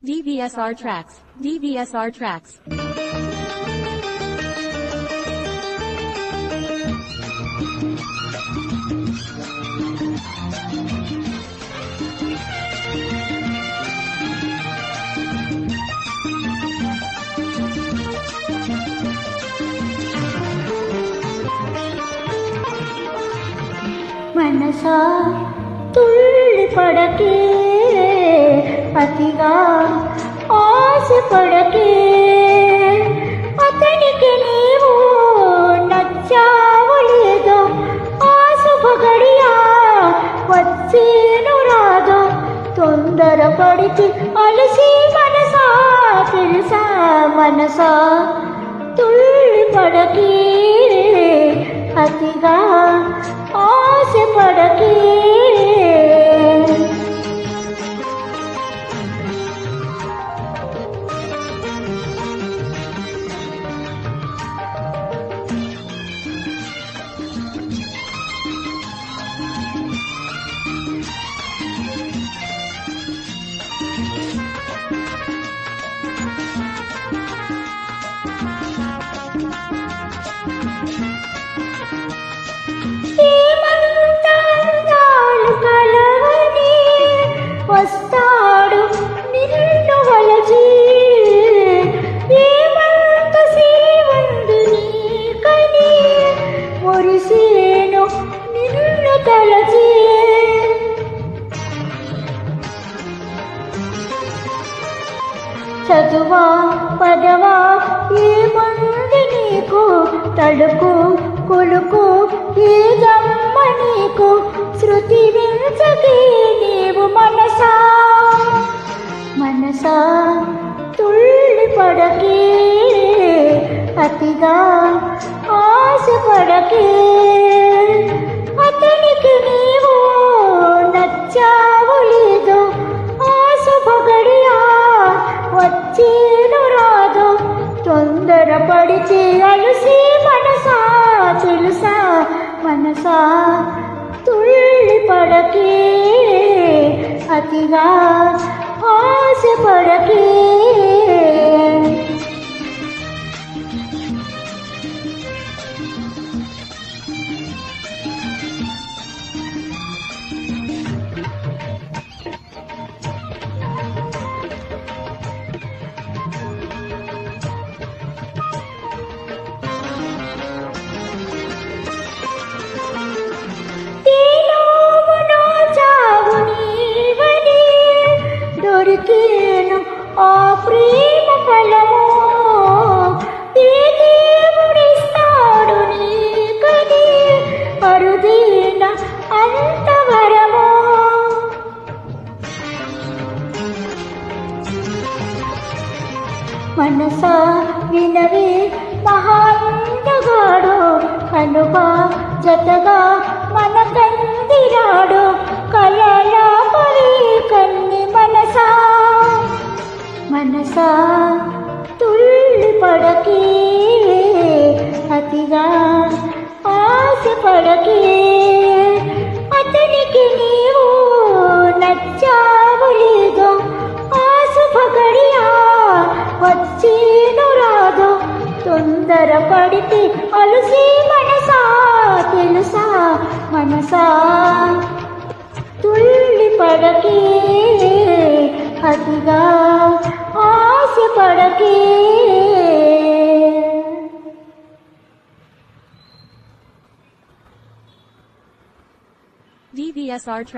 DVSR tracks. DVSR tracks. మనసా తుళ్ళి పడకే అతిగా ఆశ పడకే అతనికి నీవు నచ్చావు లేదో ఆ శుభగడియా వచ్చేను రాదో తొందరపడితే అలసి మనసా తెలుసా మనసా తుళ్ళి పడకే అతిగా ఆశ పడకే వస్తాడు నిన్ను వలచి ఏమంత శ్రీవందు నీకని మురిసేను నిన్ను తలచి చదువా పదవా ఏమంది నీకు తడుకు కొలుకు ఏదమ్మ నీకు శృతి వించకే నీవు మనసా మనసా తుళ్ళి పడకే అతిగా ఆశ పడకే అతనికి నీవు నచ్చావు లేదో ఆ శుభగడియా వచ్చేను రాదో తొందరపడితే అలసి మనసా తెలుసా మనసా తుళ్ళి పడకే అతిగా ఆశ పడకే దొరికేను ఆ ప్రేమ ఫలము ఏ దేవుడిస్తాడు నీకని అరుదైన అంతవరము మనసా వినవే మహాంతగాడు కనుగా జతగా మన కందిరాడు కలలా పరి కన్ని మనసా మనసా తుళ్ళి పడకే అతిగా ఆశ పడకే అతనికి నీవు నచ్చావు లేదో ఆ శుభగడియా వచ్చేను రాదో తొందరపడితే అలసి మనసా తెలుసా మనసా తుళ్ళి పడకే అతిగా ఆశ పడకే DVSR tracks.